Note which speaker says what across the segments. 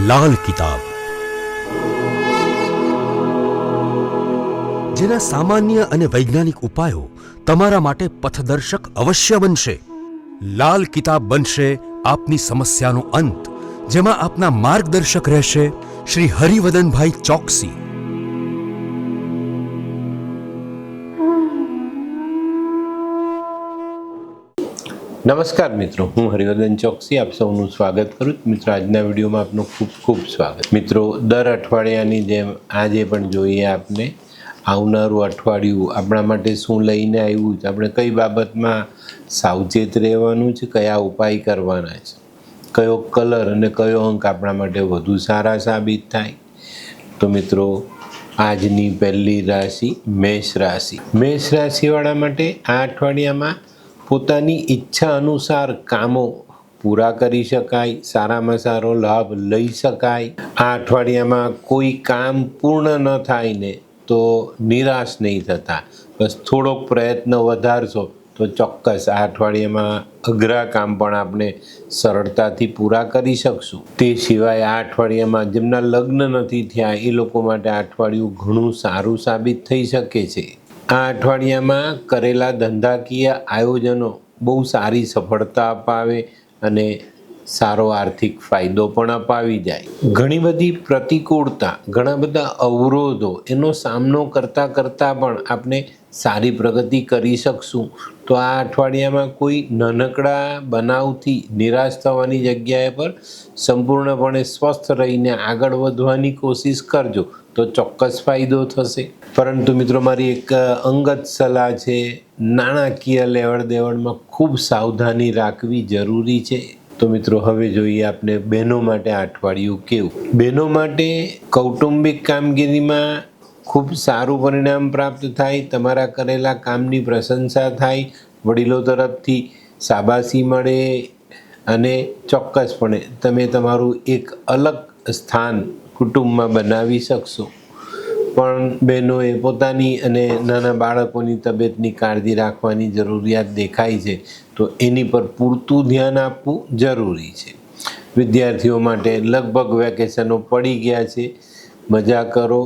Speaker 1: લાલ કિતાબ, જેના સામાન્ય અને વૈજ્ઞાનિક ઉપાયો તમારા માટે પથદર્શક અવશ્ય બનશે. લાલ કિતાબ બનશે આપની સમસ્યાનો અંત, જેમાં આપના માર્ગદર્શક રહેશે શ્રી હરિવદનભાઈ ચોકસી.
Speaker 2: નમસ્કાર મિત્રો, હું હરિવર્ધન ચોકસી આપ સૌનું સ્વાગત કરું છું. મિત્રો, આજના વિડીયોમાં આપનું ખૂબ ખૂબ સ્વાગત. મિત્રો, દર અઠવાડિયાની જેમ આજે પણ જોઈએ આપને આવનારું અઠવાડિયું આપણા માટે શું લઈને આવ્યું છે, આપણે કઈ બાબતમાં સાવચેત રહેવાનું છે, કયા ઉપાય કરવાના છે, કયો કલર અને કયો અંક આપણા માટે વધુ સારા સાબિત થાય. તો મિત્રો, આજની પહેલી રાશિ મેષ રાશિ. મેષ રાશિવાળા માટે આ અઠવાડિયામાં પોતાની ઈચ્છા અનુસાર કામો પૂરા કરી શકાય, સારામાં સારો લાભ લઈ શકાય. આ અઠવાડિયામાં કોઈ કામ પૂર્ણ ન થાય ને તો નિરાશ નહીં થતા. બસ થોડોક પ્રયત્ન વધારશો તો ચોક્કસ આ અઠવાડિયામાં અઘરા કામ પણ આપણે સરળતાથી પૂરા કરી શકશું. તે સિવાય આ અઠવાડિયામાં જેમના લગ્ન નથી થયા એ લોકો માટે આ અઠવાડિયું ઘણું સારું સાબિત થઈ શકે છે. આ અઠવાડિયામાં કરેલા ધંધાકીય આયોજનો બહુ સારી સફળતા અપાવે અને સારો આર્થિક ફાયદો પણ અપાવી જાય. ઘણી બધી પ્રતિકૂળતા, ઘણા બધા અવરોધો, એનો સામનો કરતાં પણ આપણે સારી પ્રગતિ કરી શકશું. તો આ અઠવાડિયામાં કોઈ નાનકડા બનાવથી નિરાશ થવાની જગ્યાએ પર સંપૂર્ણપણે સ્વસ્થ રહીને આગળ વધવાની કોશિશ કરજો તો ચોક્કસ ફાયદો થશે. પરંતુ મિત્રો, મારી એક અંગત સલાહ છે, નાણાકીય લેવડ દેવડમાં ખૂબ સાવધાની રાખવી જરૂરી છે. તો મિત્રો, હવે જોઈએ આપણે બહેનો માટે આ અઠવાડિયું કેવું. બહેનો માટે કૌટુંબિક કામગીરીમાં ખૂબ સારું પરિણામ પ્રાપ્ત થાય, તમારા કરેલા કામની પ્રશંસા થાય, વડીલો તરફથી શાબાશી મળે અને ચોક્કસપણે તમે તમારું એક અલગ સ્થાન કુટુંબમાં બનાવી શકશો. પણ બહેનોએ પોતાની અને નાના બાળકોની તબિયતની કાળજી રાખવાની જરૂરિયાત દેખાય છે, તો એની પર પૂરતું ધ્યાન આપવું જરૂરી છે. વિદ્યાર્થીઓ માટે લગભગ વેકેશનો પડી ગયા છે, મજા કરો,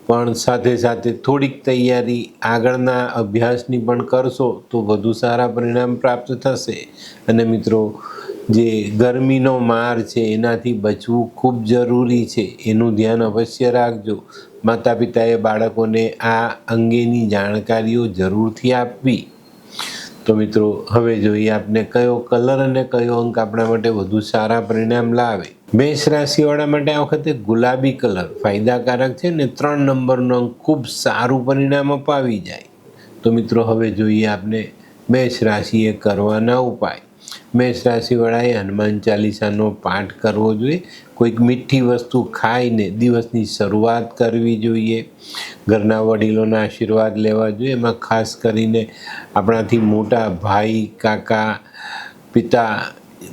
Speaker 2: પણ સાથે સાથે થોડીક તૈયારી આગળના અભ્યાસની પણ કરશો તો વધુ સારા પરિણામ પ્રાપ્ત થશે. અને મિત્રો, જે ગરમીનો માર છે એનાથી બચવું ખૂબ જરૂરી છે, એનું ધ્યાન અવશ્ય રાખજો. માતા પિતાએ બાળકોને આ અંગેની જાણકારીઓ જરૂરથી આપવી. તો મિત્રો, હવે જોઈએ આપણે કયો કલર અને કયો અંક આપણા માટે વધુ સારા પરિણામ લાવે. મેષ રાશિવાળા માટે આ વખતે ગુલાબી કલર ફાયદાકારક છે ને 3 નંબરનો અંક ખૂબ સારું પરિણામ અપાવી જાય. તો મિત્રો, હવે જોઈએ આપણે મેષ રાશિએ કરવાના ઉપાય. મેષ રાશિવાળાએ હનુમાન ચાલીસાનો પાઠ કરવો જોઈએ. કોઈક મીઠી વસ્તુ ખાઈને દિવસની શરૂઆત કરવી જોઈએ. ઘરના વડીલોના આશીર્વાદ લેવા જોઈએ. એમાં ખાસ કરીને આપણાથી મોટા ભાઈ, કાકા, પિતા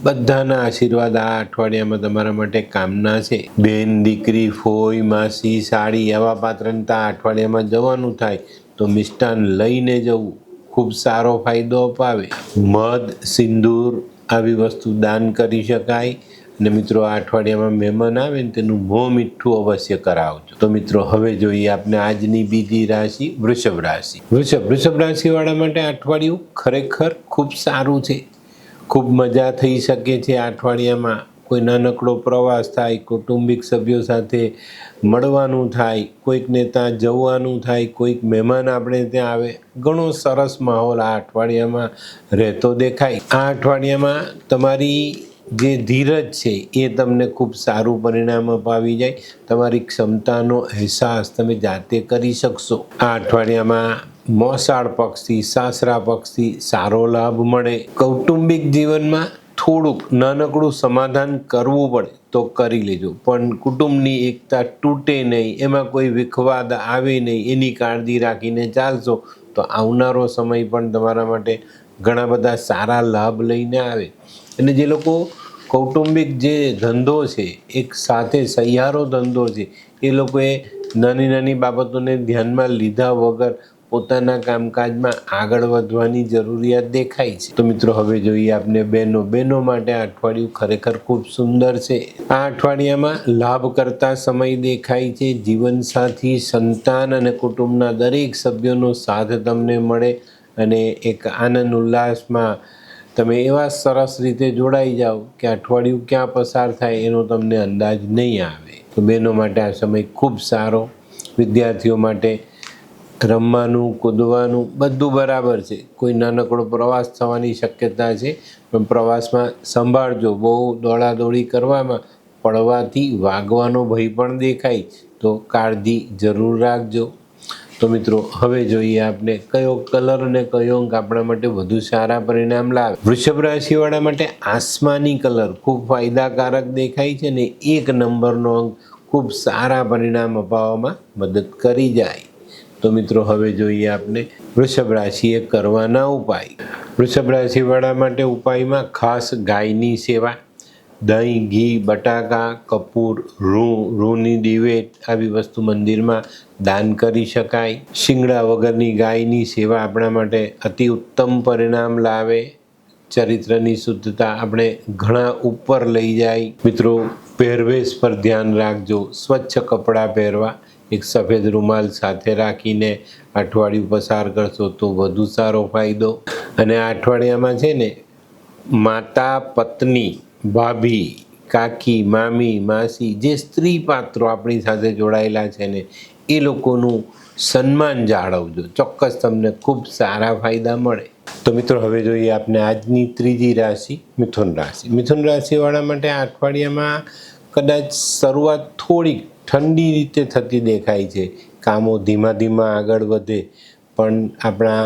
Speaker 2: બધાના આશીર્વાદ આ અઠવાડિયામાં તમારા માટે કામના છે. બેન, દીકરી, ફોઈ, માસી, સાડી આવા પાત્રને આ અઠવાડિયામાં જવાનું થાય તો મિષ્ટાન લઈને જવું ખૂબ સારો ફાયદો અપાવે. મધ, સિંદૂર આવી વસ્તુ દાન કરી શકાય. અને મિત્રો, આ અઠવાડિયામાં મહેમાન આવે ને તેનું મોં મીઠું અવશ્ય કરાવજો. તો મિત્રો, હવે જોઈએ આપણે આજની બીજી રાશિ વૃષભ રાશિ. વૃષભ રાશિવાળા માટે અઠવાડિયું ખરેખર ખૂબ સારું છે. ખૂબ મજા થઈ શકે છે. આ અઠવાડિયામાં કોઈ નાનકડો પ્રવાસ થાય, કૌટુંબિક સભ્યો સાથે મળવાનું થાય, કોઈકને ત્યાં જવાનું થાય, કોઈક મહેમાન આપણે ત્યાં આવે, ઘણો સરસ માહોલ આ અઠવાડિયામાં રહેતો દેખાય. આ અઠવાડિયામાં તમારી જે ધીરજ છે એ તમને ખૂબ સારું પરિણામ અપાવી જાય. તમારી ક્ષમતાનો અહેસાસ તમે જાતે કરી શકશો. આ અઠવાડિયામાં મોસાળ પક્ષથી, સાસરા પક્ષથી સારો લાભ મળે. કૌટુંબિક જીવનમાં થોડુંક નાનકડું સમાધાન કરવું પડે તો કરી લેજો, પણ કુટુંબની એકતા તૂટે નહીં, એમાં કોઈ વિખવાદ આવે નહીં, એની કાળજી રાખીને ચાલશો તો આવનારો સમય પણ તમારા માટે ઘણા બધા સારા લાભ લઈને આવે. અને જે લોકો કૌટુંબિક જે ધંધો છે, એક સાથે સહિયારો ધંધો છે, એ લોકોએ નાની નાની બાબતોને ધ્યાનમાં લીધા વગર પોતાના કામકાજમાં આગળ વધવાની જરૂરિયાત દેખાય છે. તો મિત્રો હવે જોઈએ આપણે બહેનો માટે આ અઠવાડિયું ખરેખર ખૂબ સુંદર છે. આ અઠવાડિયામાં લાભ કરતા સમય દેખાય છે. જીવનસાથી, સંતાન અને કુટુંબના દરેક સભ્યોનો સાથ તમને મળે અને એક આનંદ ઉલ્લાસમાં તમે એવા સરસ રીતે જોડાઈ જાઓ કે અઠવાડિયું ક્યાં પસાર થાય એનો તમને અંદાજ નહીં આવે. તો બહેનો માટે આ સમય ખૂબ સારો. વિદ્યાર્થીઓ માટે રમવાનું, કૂદવાનું બધું બરાબર છે. કોઈ નાનકડો પ્રવાસ થવાની શક્યતા છે, પણ પ્રવાસમાં સંભાળજો. બહુ દોડાદોડી કરવામાં પડવાથી વાગવાનો ભય પણ દેખાય, તો કાળજી જરૂર રાખજો. તો મિત્રો હવે જોઈએ આપણે કયો કલર અને કયો અંક આપણા માટે વધુ સારા પરિણામ લાવે. વૃષભ રાશિવાળા માટે આસમાની કલર ખૂબ ફાયદાકારક દેખાય છે અને 1 નંબરનો અંક ખૂબ સારા પરિણામ અપાવવામાં મદદ કરી જાય. તો મિત્રો હવે જોઈએ આપણે વૃષભ રાશિએ કરવાના ઉપાય. વૃષભ રાશિવાળા માટે ઉપાયમાં ખાસ ગાયની સેવા, દહીં, ઘી, બટાકા, કપૂર, રૂની દિવેટ આવી વસ્તુ મંદિરમાં દાન કરી શકાય. શિંગડા વગરની ગાયની સેવા આપણા માટે અતિ ઉત્તમ પરિણામ લાવે. ચરિત્રની શુદ્ધતા આપણે ઘણા ઉપર લઈ જાય. મિત્રો પહેરવેશ પર ધ્યાન રાખજો. સ્વચ્છ કપડાં પહેરવા, એક સફેદ રૂમાલ સાથે રાખીને અઠવાડિયું પસાર કરશો તો વધુ સારો ફાયદો. અને આ અઠવાડિયામાં છે ને માતા, પત્ની, ભાભી, કાકી, મામી, માસી જે સ્ત્રી પાત્રો આપણી સાથે જોડાયેલા છે ને એ લોકોનું સન્માન જાળવજો. ચોક્કસ તમને ખૂબ સારા ફાયદા મળે. તો મિત્રો હવે જોઈએ આપણે આજની ત્રીજી રાશિ મિથુન રાશિ. મિથુન રાશિવાળા માટે આ અઠવાડિયામાં કદાચ શરૂઆત થોડીક ઠંડી રીતે થતી દેખાય છે. કામો ધીમા ધીમા આગળ વધે, પણ આપણા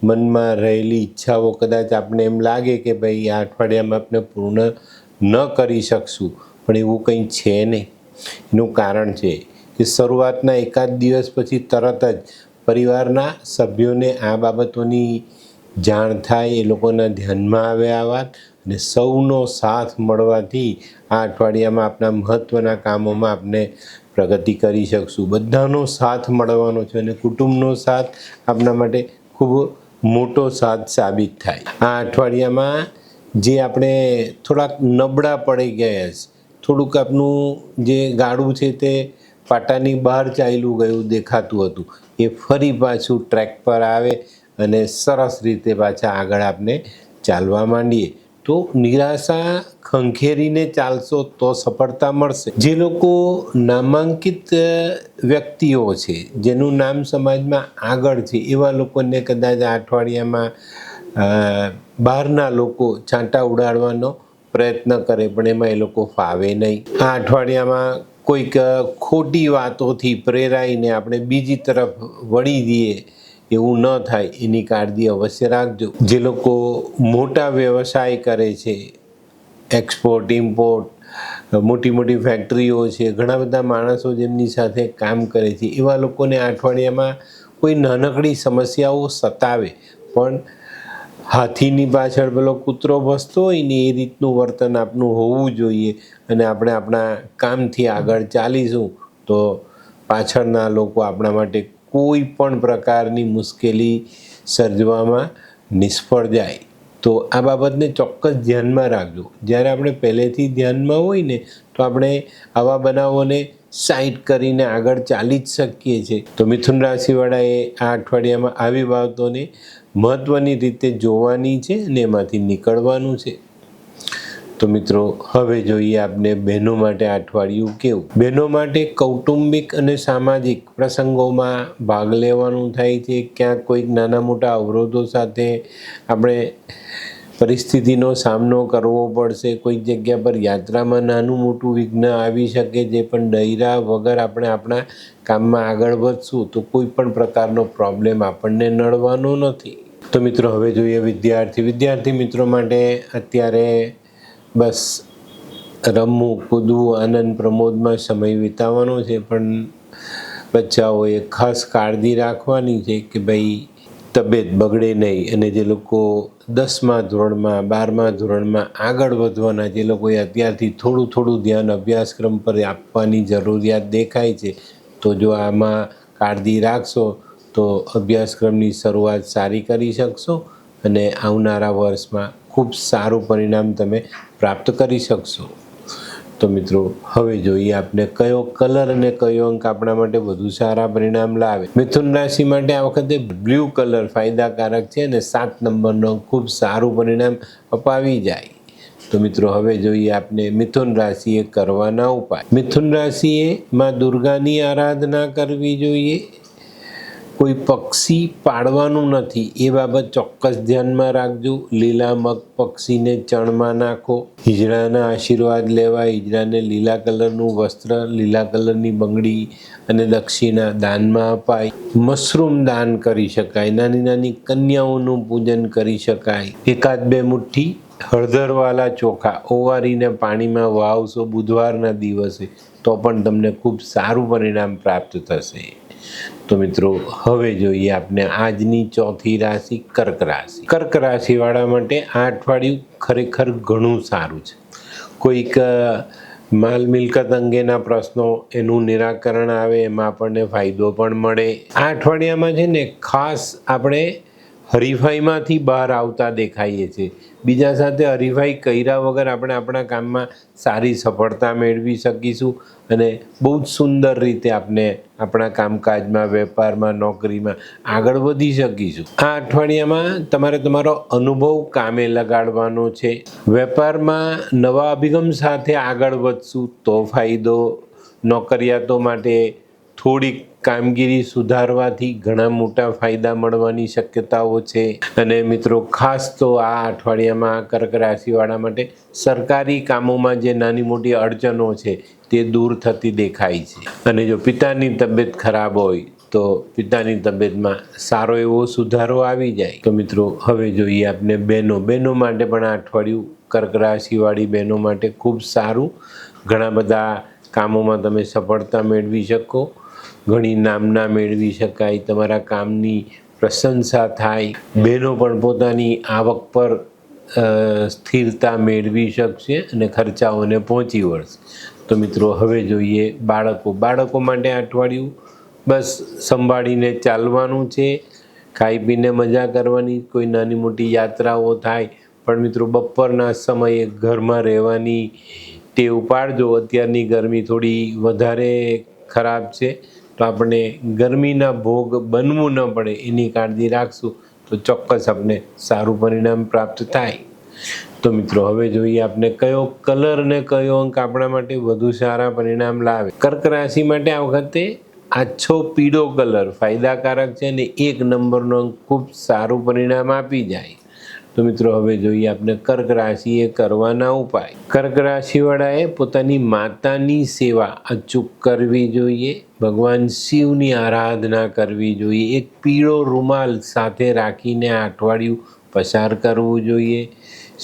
Speaker 2: મનમાં રહેલી ઈચ્છાઓ કદાચ આપણે એમ લાગે કે ભાઈ આ અઠવાડિયામાં આપણે પૂર્ણ ન કરી શકશું, પણ એવું કંઈ છે નહીં. એનું કારણ છે કે શરૂઆતના એકાદ દિવસ પછી તરત જ પરિવારના સભ્યોને આ બાબતોની જાણ થાય, એ લોકોના ધ્યાનમાં આવે આ વાત, અને સૌનો સાથ મળવાથી આ અઠવાડિયામાં આપણા મહત્ત્વના કામોમાં આપણે પ્રગતિ કરી શકશું. બધાનો સાથ મળવાનો છે અને કુટુંબનો સાથ આપણા માટે ખૂબ મોટો સાથ સાબિત થાય. આ અઠવાડિયામાં જે આપણે થોડાક નબળા પડી ગયા છે, થોડુંક આપણું જે ગાડું છે તે પાટાની બહાર ચાલ્યું ગયું દેખાતું હતું, એ ફરી પાછું ટ્રેક પર આવે અને સરસ રીતે પાછા આગળ આપણે ચાલવા માંડીએ. તો નિરાશા ખંખેરીને ચાલશો તો સફળતા મળશે. જે લોકો નામાંકિત વ્યક્તિઓ છે, જેનું નામ સમાજમાં આગળ છે, એવા લોકોને કદાચ આ અઠવાડિયામાં બહારના લોકો છાંટા ઉડાડવાનો પ્રયત્ન કરે, પણ એમાં એ લોકો ફાવે નહીં. આ અઠવાડિયામાં કોઈક ખોટી વાતોથી પ્રેરાઈને આપણે બીજી તરફ વળી દઈએ, એવું ન થાય એની કાળજી અવશ્ય રાખજો. જે લોકો મોટા વ્યવસાય કરે છે, એક્સપોર્ટ, ઇમ્પોર્ટ, મોટી મોટી ફેક્ટરીઓ છે, ઘણા બધા માણસો જેમની સાથે કામ કરે છે, એવા લોકોને આ અઠવાડિયામાં કોઈ નાનકડી સમસ્યાઓ સતાવે, પણ હાથીની પાછળ પેલો કૂતરો ભસતો હોય ને એ રીતનું વર્તન આપનું હોવું જોઈએ. અને આપણે આપણા કામથી આગળ ચાલીશું તો પાછળના લોકો આપણા માટે કોઈ પણ પ્રકારની મુશ્કેલી સર્જવામાં નિષ્ફળ જાય. તો આ બાબતને ચોક્કસ ધ્યાનમાં રાખજો. જ્યારે આપણે પહેલેથી ધ્યાનમાં હોય ને તો આપણે આવા બનાવોને સાઈડ કરીને આગળ ચાલી જ શકીએ છીએ. તો મિથુન રાશિવાળાએ આ અઠવાડિયામાં આવી બાબતોને મહત્ત્વની રીતે જોવાની છે અને એમાંથી નીકળવાનું છે. તો મિત્રો હવે જોઈએ આપણે બહેનો માટે આ અઠવાડિયું કેવું. બહેનો માટે કૌટુંબિક અને સામાજિક પ્રસંગોમાં ભાગ લેવાનું થાય છે. ક્યાંક કોઈક નાના મોટા અવરોધો સાથે આપણે પરિસ્થિતિનો સામનો કરવો પડશે. કોઈક જગ્યા પર યાત્રામાં નાનું મોટું વિઘ્ન આવી શકે, જે પણ ડર્યા વગર આપણે આપણા કામમાં આગળ વધશું તો કોઈ પણ પ્રકારનો પ્રોબ્લેમ આપણને નડવાનો નથી. તો મિત્રો હવે જોઈએ વિદ્યાર્થી મિત્રો માટે અત્યારે બસ રમવું, કૂદવું, આનંદ પ્રમોદમાં સમય વિતાવવાનો છે. પણ બચ્ચાઓએ ખાસ કાળજી રાખવાની છે કે ભાઈ તબિયત બગડે નહીં. અને જે લોકો 10મા ધોરણમાં, 12મા ધોરણમાં આગળ વધવાના, જે લોકોએ અત્યારથી થોડું ધ્યાન અભ્યાસક્રમ પર આપવાની જરૂરિયાત દેખાય છે, તો જો આમાં કાળજી રાખશો તો અભ્યાસક્રમની શરૂઆત સારી કરી શકશો અને આવનારા વર્ષમાં ખૂબ સારું પરિણામ તમે પ્રાપ્ત કરી શકશો. તો મિત્રો હવે જોઈએ આપણે કયો કલર અને કયો અંક આપણા માટે વધુ સારા પરિણામ લાવે. મિથુન રાશિ માટે આ વખતે બ્લુ કલર ફાયદાકારક છે અને 7 નંબરનો ખૂબ સારું પરિણામ અપાવી જાય. તો મિત્રો હવે જોઈએ આપણે મિથુન રાશિએ કરવાના ઉપાય. મિથુન રાશિએ માં દુર્ગાની આરાધના કરવી જોઈએ. કોઈ પક્ષી પાડવાનું નથી એ બાબત ચોક્કસ ધ્યાનમાં રાખજો. લીલા મગ પક્ષીને ચણમાં નાખો. હિજડાના આશીર્વાદ લેવા હિજડાને લીલા કલરનું વસ્ત્ર, લીલા કલરની બંગડી અને દક્ષિણા દાનમાં અપાય. મશરૂમ દાન કરી શકાય. નાની નાની કન્યાઓનું પૂજન કરી શકાય. 1-2 મુઠ્ઠી હળદરવાળા ચોખા ઓવારીને પાણીમાં વાવશો બુધવારના દિવસે તો પણ તમને ખૂબ સારું પરિણામ પ્રાપ્ત થશે. તો મિત્રો હવે જોઈએ આપણે આજની ચોથી રાશિ કર્ક રાશિ. કર્ક રાશિવાળા માટે આ અઠવાડિયું ખરેખર ઘણું સારું છે. કોઈક માલ મિલકત અંગેના પ્રશ્નો એનું નિરાકરણ આવે એમાં આપણને ફાયદો પણ મળે. આ અઠવાડિયામાં છે ને ખાસ આપણે હરીફાઈમાંથી બહાર આવતા દેખાઈએ છીએ. બીજા સાથે હરીફાઈ કર્યા વગર આપણે આપણા કામમાં સારી સફળતા મેળવી શકીશું અને બહુ જ સુંદર રીતે આપણે આપણા કામકાજમાં, વેપારમાં, નોકરીમાં આગળ વધી શકીશું. આ અઠવાડિયામાં તમારે તમારો અનુભવ કામે લગાડવાનો છે. વેપારમાં નવા અભિગમ સાથે આગળ વધશું તો ફાયદો. નોકરિયાતો માટે થોડીક કામગીરી સુધારવાથી ઘણા મોટા ફાયદા મળવાની શક્યતાઓ છે. અને મિત્રો ખાસ તો આ અઠવાડિયામાં કર્ક રાશિવાળા માટે સરકારી કામોમાં જે નાની મોટી અડચણો છે તે દૂર થતી દેખાય છે. અને જો પિતાની તબિયત ખરાબ હોય તો પિતાની તબિયતમાં સારો એવો સુધારો આવી જાય. તો મિત્રો હવે જોઈએ આપણે બહેનો માટે પણ આ અઠવાડિયું કર્ક રાશિવાળી બહેનો માટે ખૂબ સારું. ઘણા બધા કામોમાં તમે સફળતા મેળવી શકો. ઘણી નામના મેળવી શકાય. તમારા કામની પ્રશંસા થાય. બહેનો પણ પોતાની આવક પર સ્થિરતા મેળવી શકશે અને ખર્ચાઓને પહોંચી વળશે. તો મિત્રો હવે જોઈએ બાળકો માટે અઠવાડિયું બસ સંભાળીને ચાલવાનું છે. ખાઈ પીને મજા કરવાની. કોઈ નાની મોટી યાત્રાઓ થાય પણ મિત્રો બપોરના સમયે ઘરમાં રહેવાની ટેવ પાડજો. અત્યારની ગરમી થોડી વધારે ખરાબ છે તો આપણે ગરમીના ભોગ બનવું ન પડે એની કાળજી રાખશું તો ચોક્કસ આપણે સારું પરિણામ પ્રાપ્ત થાય. તો મિત્રો હવે જોઈએ આપણે કયો કલર અને કયો અંક આપણા માટે વધુ સારા પરિણામ લાવે. કર્ક રાશિ માટે આ વખતે આછો પીળો કલર ફાયદાકારક છે અને 1 નંબરનો અંક ખૂબ સારું પરિણામ આપી જાય. તો મિત્રો હવે જોઈએ આપણે કર્ક રાશિએ કરવાના ઉપાય. કર્ક રાશિવાળાએ પોતાની માતાની સેવા અચૂક કરવી જોઈએ. ભગવાન શિવની આરાધના કરવી જોઈએ. એક પીળો રૂમાલ સાથે રાખીને આ અઠવાડિયું પસાર કરવું જોઈએ.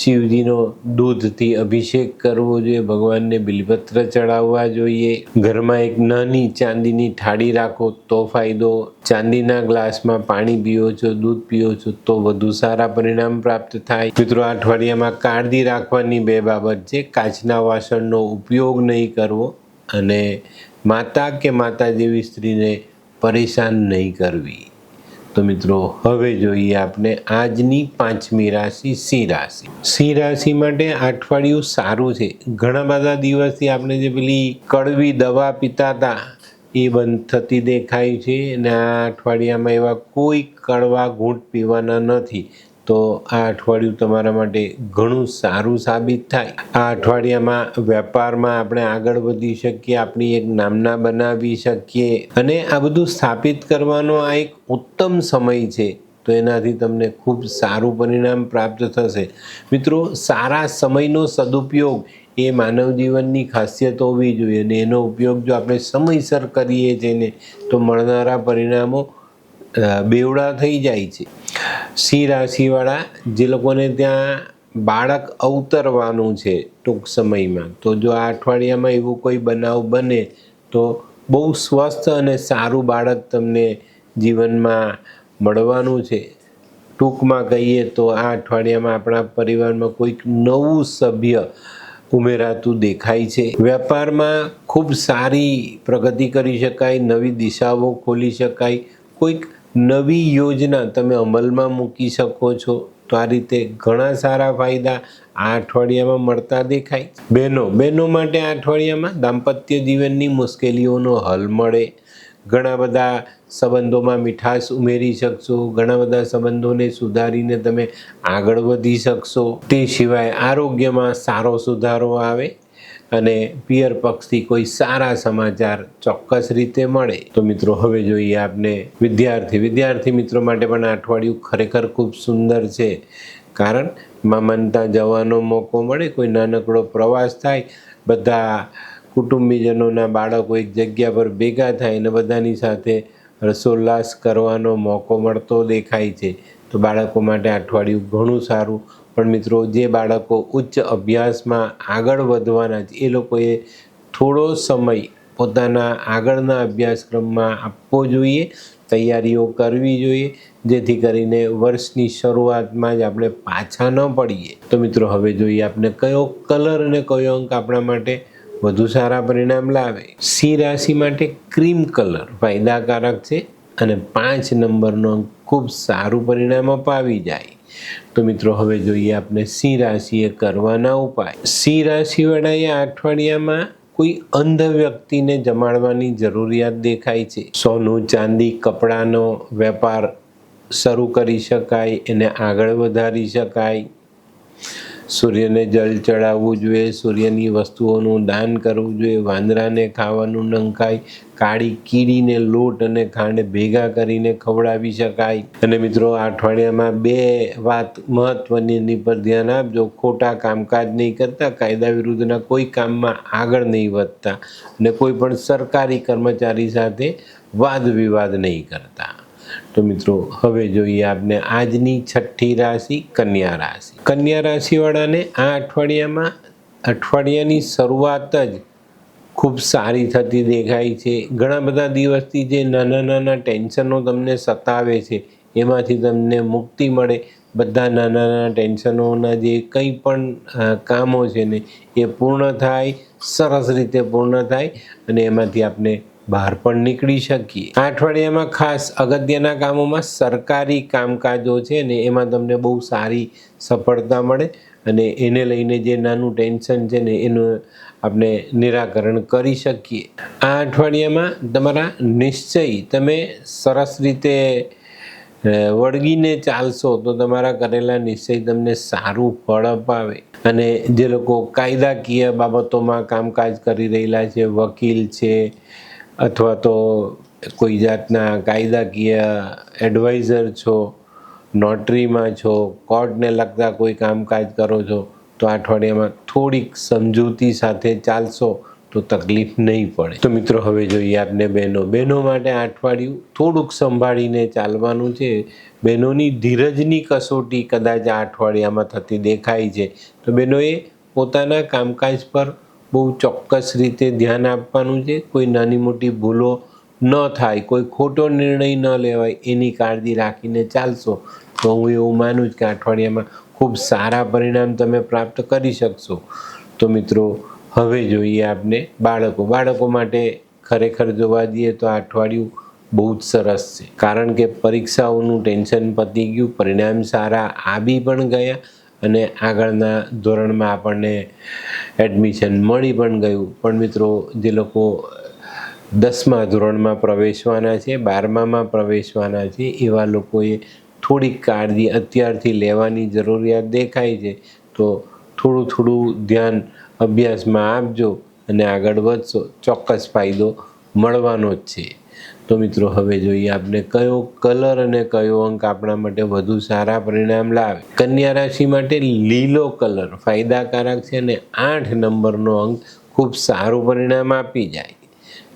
Speaker 2: શિવજીનો દૂધથી અભિષેક કરવો જોઈએ. ભગવાનને બિલપત્ર ચડાવવા જોઈએ. ઘરમાં એક નાની ચાંદીની થાળી રાખો તો ફાયદો. ચાંદીના ગ્લાસમાં પાણી પીઓ છો, દૂધ પીઓ છો તો વધુ સારા પરિણામ પ્રાપ્ત થાય. મિત્રો આ અઠવાડિયામાં કાળજી રાખવાની 2 બાબત છે. કાચના વાસણનો ઉપયોગ નહીં કરવો અને માતા કે માતા જેવી સ્ત્રીને પરેશાન નહીં કરવી. તો મિત્રો હવે જોઈએ આપણે આજની 5મી રાશિ સિંહ રાશિ. સિંહ રાશિ માટે અઠવાડિયું સારું છે. ઘણા બધા દિવસથી આપણે જે પેલી કડવી દવા પીતા હતા એ બંધ થતી દેખાય છે અને આ અઠવાડિયામાં એવા કોઈ કડવા ઘૂંટ પીવાના નથી. તો આ અઠવાડિયું તમારા માટે ઘણું સારું સાબિત થાય. આ અઠવાડિયામાં વેપારમાં આપણે આગળ વધી શકીએ. આપણી એક નામના બનાવી શકીએ અને આ બધું સ્થાપિત કરવાનો આ એક ઉત્તમ સમય છે. તો એનાથી તમને ખૂબ સારું પરિણામ પ્રાપ્ત થશે. મિત્રો સારા સમયનો સદુપયોગ એ માનવ જીવનની ખાસિયત હોવી જોઈએ અને એનો ઉપયોગ જો આપણે સમયસર કરીએ છીએ તો મળનારા પરિણામો બેવડા થઈ જાય છે. સિંહ રાશિવાળા જે લોકોને ત્યાં બાળક અવતરવાનું છે ટૂંક સમયમાં તો જો આ અઠવાડિયામાં એવું કોઈ બનાવ બને તો બહુ સ્વસ્થ અને સારું બાળક તમને જીવનમાં મળવાનું છે. ટૂંકમાં કહીએ તો આ અઠવાડિયામાં આપણા પરિવારમાં કોઈક નવું સભ્ય ઉમેરાતું દેખાય છે. વેપારમાં ખૂબ સારી પ્રગતિ કરી શકાય. નવી દિશાઓ ખોલી શકાય. કોઈક નવી યોજના તમે અમલમાં મૂકી શકો છો. તો આ રીતે ઘણા સારા ફાયદા આ અઠવાડિયામાં મળતા દેખાય. બહેનો માટે આ અઠવાડિયામાં દાંપત્ય જીવનની મુશ્કેલીઓનો હલ મળે. ઘણા બધા સંબંધોમાં મીઠાશ ઉમેરી શકશો. ઘણા બધા સંબંધોને સુધારીને તમે આગળ વધી શકશો. તે સિવાય આરોગ્યમાં સારો સુધારો આવે અને પિયર પક્ષથી કોઈ સારા સમાચાર ચોક્કસ રીતે મળે. તો મિત્રો હવે જોઈએ આપને વિદ્યાર્થી મિત્રો માટે પણ આ અઠવાડિયું ખરેખર ખૂબ સુંદર છે. કારણ મામાનતા જવાનો મોકો મળે, કોઈ નાનકડો પ્રવાસ થાય, બધા કુટુંબીજનોના બાળકો એક જગ્યા પર ભેગા થાય અને બધાની સાથે રસોલ્લાસ કરવાનો મોકો મળતો દેખાય છે. તો બાળકો માટે અઠવાડિયું ઘણું સારું. પણ મિત્રો, જે બાળકો ઉચ્ચ અભ્યાસમાં આગળ વધવાના છે એ લોકોએ થોડો સમય પોતાના આગળના અભ્યાસક્રમમાં આપવો જોઈએ, તૈયારીઓ કરવી જોઈએ, જેથી કરીને વર્ષની શરૂઆતમાં જ આપણે પાછા ન પડીએ. તો મિત્રો હવે જોઈએ આપણે કયો કલર અને કયો અંક આપણા માટે વધુ સારા પરિણામ લાવે. સિંહ રાશિ માટે ક્રીમ કલર ફાયદાકારક છે અને 5 નંબરનો અંક ખૂબ સારું પરિણામ અપાવી જાય. તો મિત્રો હવે જોઈએ આપણે સિંહ રાશિએ કરવાના ઉપાય. સિંહ રાશિવાળાએ આ અઠવાડિયામાં કોઈ અંધ વ્યક્તિને જમાડવાની જરૂરિયાત દેખાય છે. સોનું, ચાંદી, કપડાનો વેપાર શરૂ કરી શકાય, એને આગળ વધારી શકાય. સૂર્યને જલ ચડાવવું જોઈએ, સૂર્યની વસ્તુઓનું દાન કરવું જોઈએ, વાંદરાને ખાવાનું નંખાય, કાળી કીડીને લોટ અને ખાંડ ભેગા કરીને ખવડાવી શકાય. અને મિત્રો, આ અઠવાડિયામાં 2 વાત મહત્વની પર ધ્યાન આપજો. ખોટા કામકાજ નહીં કરતા, કાયદા વિરુદ્ધના કોઈ કામમાં આગળ નહીં વધતા અને કોઈ પણ સરકારી કર્મચારી સાથે વાદ વિવાદ નહીં કરતા. તો મિત્રો હવે જોઈએ આપણે આજની છઠ્ઠી રાશિ કન્યા રાશિ. કન્યા રાશિવાળાને આ અઠવાડિયાની શરૂઆત જ ખૂબ સારી થતી દેખાય છે. ઘણા બધા દિવસથી જે નાના ટેન્શનો તમને સતાવે છે એમાંથી તમને મુક્તિ મળે. બધા નાના ટેન્શનોના જે કંઈ પણ કામો છે ને એ પૂર્ણ થાય, સરસ રીતે પૂર્ણ થાય અને એમાંથી આપણે બહાર પણ નીકળી શકીએ. આ અઠવાડિયામાં ખાસ અગત્યના કામોમાં સરકારી કામકાજો છે ને એમાં તમને બહુ સારી સફળતા મળે અને એને લઈને જે નાનું ટેન્શન છે ને એનું આપણે નિરાકરણ કરી શકીએ. આ અઠવાડિયામાં તમારા નિશ્ચય તમે સરસ રીતે વળગીને ચાલશો તો તમારા કરેલા નિશ્ચય તમને સારું ફળ અપાવે. અને જે લોકો કાયદાકીય બાબતોમાં કામકાજ કરી રહેલા છે, વકીલ છે અથવા તો કોઈ જાતના કાયદાકીય એડવાઇઝર છો, નોટરીમાં છો, કોર્ટને લગતા કોઈ કામકાજ કરો છો, તો આ અઠવાડિયામાં થોડીક સમજૂતી સાથે ચાલશો તો તકલીફ નહીં પડે. તો મિત્રો હવે જોઈએ આપણે બહેનો માટે આ અઠવાડિયું થોડુંક સંભાળીને ચાલવાનું છે. બહેનોની ધીરજની કસોટી કદાચ આ અઠવાડિયામાં થતી દેખાય છે. તો બહેનોએ પોતાના કામકાજ પર બહુ ચોક્કસ રીતે ધ્યાન આપવાનું છે. કોઈ નાની મોટી ભૂલો ન થાય, કોઈ ખોટો નિર્ણય ન લેવાય, એની કાળજી રાખીને ચાલશો તો હું એવું માનું છું કે અઠવાડિયામાં ખૂબ સારા પરિણામ તમે પ્રાપ્ત કરી શકશો. તો મિત્રો હવે જોઈએ આપણે બાળકો માટે ખરેખર જોવા જઈએ તો આ અઠવાડિયું બહુ જ સરસ છે. કારણ કે પરીક્ષાઓનું ટેન્શન પતી ગયું, પરિણામ સારા આવી પણ ગયા અને આગળના ધોરણમાં આપણને એડમિશન મળી પણ ગયું. પણ મિત્રો, જે લોકો 10મા ધોરણમાં પ્રવેશવાના છે, 12મામાં પ્રવેશવાના છે, એવા લોકોએ થોડીક કાળજી અત્યારથી લેવાની જરૂરિયાત દેખાય છે. તો થોડું ધ્યાન અભ્યાસમાં આપજો અને આગળ વધશો, ચોક્કસ ફાયદો મળવાનો જ છે. તો મિત્રો હવે જોઈએ આપણે કયો કલર અને કયો અંક આપણા માટે વધુ સારા પરિણામ લાવે. કન્યા રાશિ માટે લીલો કલર ફાયદાકારક છે અને 8 નંબરનો અંક ખૂબ સારું પરિણામ આપી જાય.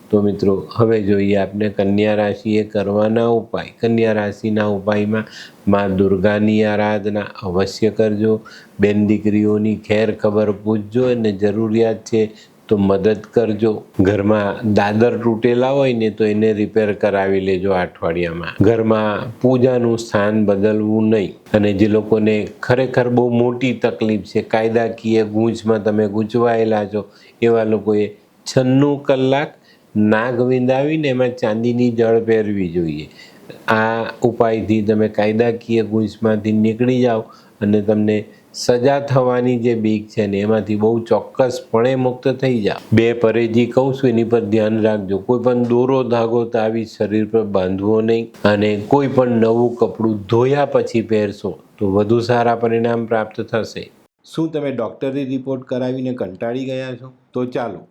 Speaker 2: તો મિત્રો હવે જોઈએ આપણે કન્યા રાશિએ કરવાના ઉપાય. કન્યા રાશિના ઉપાયમાં મા દુર્ગાની આરાધના અવશ્ય કરજો. બેન દીકરીઓની ખેર ખબર પૂછજો અને જરૂરિયાત છે તો મદદ કરજો. ઘરમાં દાદર તૂટેલા હોય ને તો એને રિપેર કરાવી લેજો આ અઠવાડિયામાં. ઘરમાં પૂજાનું સ્થાન બદલવું નહીં. અને જે લોકોને ખરેખર બહુ મોટી તકલીફ છે, કાયદાકીય ગૂંચમાં તમે ગૂંચવાયેલા છો, એવા લોકોએ 96 કલાક નાગ વિંદાવીને એમાં ચાંદીની જળ પહેરવી જોઈએ. આ ઉપાયથી તમે કાયદાકીય ગુંચમાંથી નીકળી જાઓ અને તમને સજા થવાની જે બીક છે ને એમાંથી બહુ ચોક્કસપણે મુક્ત થઈ જાઓ. 2 પરેજી કહું છું, એની પર ધ્યાન રાખજો. કોઈ પણ દોરો ધાગો તાવીજ શરીર પર બાંધવો નહીં, અને કોઈ પણ નવું કપડું ધોયા પછી પહેરશો તો વધુ સારા પરિણામ પ્રાપ્ત થશે. શું તમે ડૉક્ટરી રિપોર્ટ કરાવીને કંટાળી ગયા છો? તો ચાલો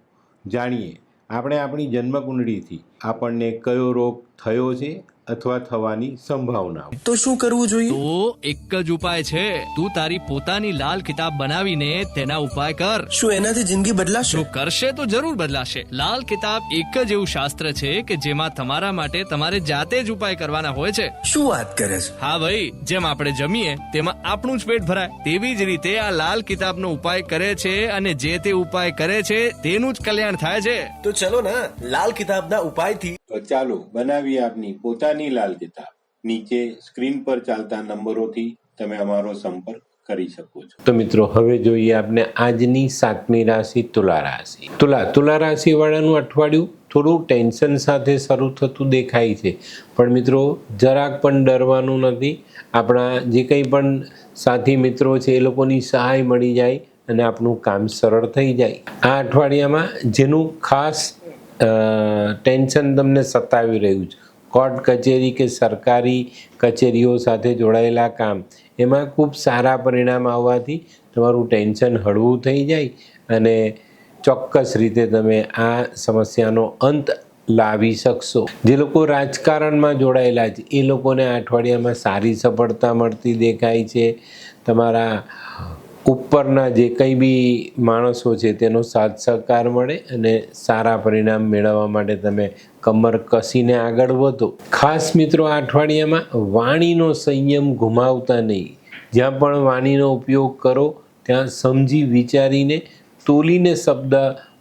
Speaker 2: જાણીએ આપણે આપણી જન્મકુંડળીથી આપણને કયો રોગ થયો છે અથવા થવાની સંભાવનાઓ.
Speaker 3: તો શું કરવું જોઈએ?
Speaker 4: તો એક જ ઉપાય છે. તું તારી પોતાની લાલ કિતાબ બનાવીને તેના ઉપાય કર.
Speaker 3: શું એનાથી જિંદગી બદલાશે?
Speaker 4: જો કરશે તો જરૂર બદલાશે. લાલ કિતાબ એક જ એવું શાસ્ત્ર છે કે જેમાં તમારા માટે તમારે જાતે જ ઉપાય કરવાના હોય છે.
Speaker 3: શું વાત કરે છે?
Speaker 4: હા ભાઈ, જેમ આપણે જમીએ તેમાં આપણું જ પેટ ભરાય, તેવી જ રીતે આ લાલ કિતાબનો ઉપાય કરે છે, અને જે તે ઉપાય કરે છે તેનું જ કલ્યાણ થાય છે.
Speaker 3: તો ચલો ને લાલ કિતાબના ઉપાયથી.
Speaker 2: તો ચાલો બનાવીએ આપની પોતાની લાલ કિતાબ. નીચે સ્ક્રીન પર ચાલતા નંબરોથી તમે અમારો સંપર્ક કરી શકો છો. તો મિત્રો, હવે જોઈએ આપણે આજની 7મી રાશિ તુલા રાશિ. તુલા રાશિ વાળાનું અઠવાડિયું થોડું ટેન્શન સાથે શરૂ થતું દેખાય છે, પણ મિત્રો જરાક પણ ડરવાનું નથી. આપણા જે કંઈ પણ સાથી મિત્રો છે એ લોકોની સહાય મળી જાય અને આપણું કામ સરળ થઈ જાય. આ અઠવાડિયામાં જેનું ખાસ ટેન્શન તમને સતાવી રહ્યું છે, કોર્ટ કચેરી કે સરકારી કચેરીઓ સાથે જોડાયેલા કામ, એમાં ખૂબ સારા પરિણામ આવવાથી તમારું ટેન્શન હળવું થઈ જાય અને ચોક્કસ રીતે તમે આ સમસ્યાનો અંત લાવી શકશો. જે લોકો રાજકારણમાં જોડાયેલા છે એ લોકોને આ અઠવાડિયામાં સારી સફળતા મળતી દેખાય છે. તમારા ઉપરના જે કંઈ બી માણસો છે તેનો સાથ સહકાર મળે અને સારા પરિણામ મેળવવા માટે તમે કમર કસીને આગળ વધો. ખાસ મિત્રો, આ અઠવાડિયામાં વાણીનો સંયમ ગુમાવતા નહીં. જ્યાં પણ વાણીનો ઉપયોગ કરો ત્યાં સમજી વિચારીને તોલીને શબ્દ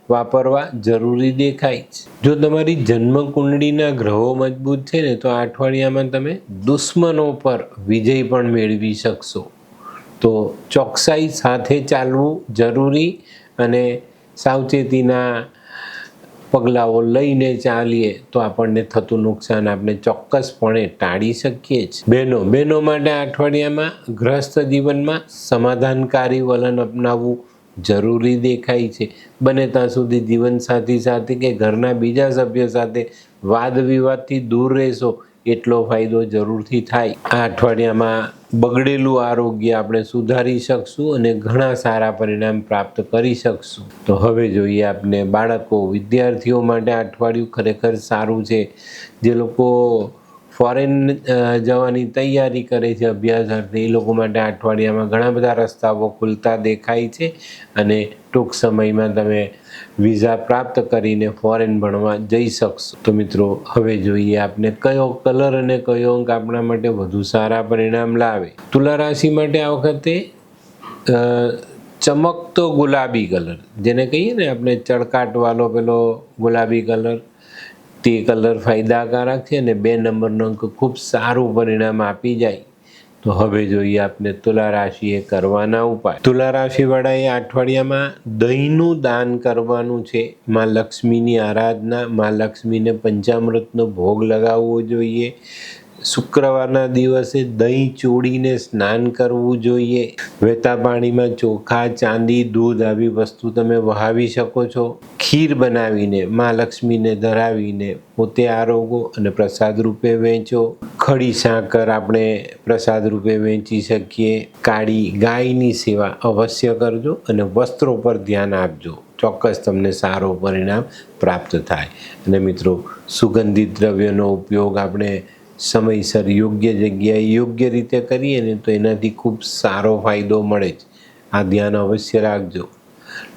Speaker 2: વાપરવા જરૂરી દેખાય છે. જો તમારી જન્મકુંડળીના ગ્રહો મજબૂત છે ને તો આ અઠવાડિયામાં તમે દુશ્મનો પર વિજય પણ મેળવી શકશો. તો ચોકસાઈ સાથે ચાલવું જરૂરી, અને સાવચેતીના પગલાઓ લઈને ચાલીએ તો આપણને થતું નુકસાન આપણે ચોક્કસપણે ટાળી શકીએ છીએ. બહેનો માટે આ અઠવાડિયામાં ગૃહસ્થ જીવનમાં સમાધાનકારી વલણ અપનાવવું જરૂરી દેખાય છે. બને ત્યાં સુધી જીવનસાથી સાથે કે ઘરના બીજા સભ્યો સાથે વાદ વિવાદથી દૂર રહેશો એટલો ફાયદો જરૂરથી થાય. આ અઠવાડિયામાં બગડેલું આરોગ્ય આપણે સુધારી શકશું અને ઘણા સારા પરિણામ પ્રાપ્ત કરી શકશું. તો હવે જોઈએ આપણે બાળકો, વિદ્યાર્થીઓ માટે આ અઠવાડિયું ખરેખર સારું છે. જે લોકો ફોરેન જવાની તૈયારી કરે છે અભ્યાસાર્થે, એ લોકો માટે આ અઠવાડિયામાં ઘણા બધા રસ્તાઓ ખુલતા દેખાય છે અને ટૂંક સમયમાં તમે વિઝા પ્રાપ્ત કરીને ફોરેન ભણવા જઈ શકશો. તો મિત્રો, હવે જોઈએ આપણે કયો કલર અને કયો અંક આપણા માટે વધુ સારા પરિણામ લાવે. તુલા રાશિ માટે આ વખતે ચમકતો ગુલાબી કલર, જેને કહીએ ને આપણે ચળકાટવાળો પેલો ગુલાબી કલર, તે કલર ફાયદાકારક છે અને 2 નંબરનો અંક ખૂબ સારું પરિણામ આપી જાય. તો હવે જોઈએ આપણે તુલા રાશિએ કરવાના ઉપાય. તુલા રાશિવાળાએ આ અઠવાડિયામાં દહીંનું દાન કરવાનું છે. માં લક્ષ્મીની આરાધના, માં લક્ષ્મીને પંચામૃતનો ભોગ લગાવવો જોઈએ. શુક્રવારના દિવસે દહીં ચોળીને સ્નાન કરવું જોઈએ. વહેતા પાણીમાં ચોખા, ચાંદી, દૂધ આવી વસ્તુ તમે વહાવી શકો છો. ખીર બનાવીને માં લક્ષ્મીને ધરાવીને પોતે આરોગો અને પ્રસાદ રૂપે વેચો. ખડી સાકર આપણે પ્રસાદ રૂપે વેચી શકીએ. કાળી ગાયની સેવા અવશ્ય કરજો અને વસ્ત્રો પર ધ્યાન આપજો. ચોક્કસ તમને સારો પરિણામ પ્રાપ્ત થાય. અને મિત્રો, સુગંધિત દ્રવ્યનો ઉપયોગ આપણે સમયસર યોગ્ય જગ્યાએ યોગ્ય રીતે કરીએ ને તો એનાથી ખૂબ સારો ફાયદો મળે છે. આ ધ્યાન અવશ્ય રાખજો.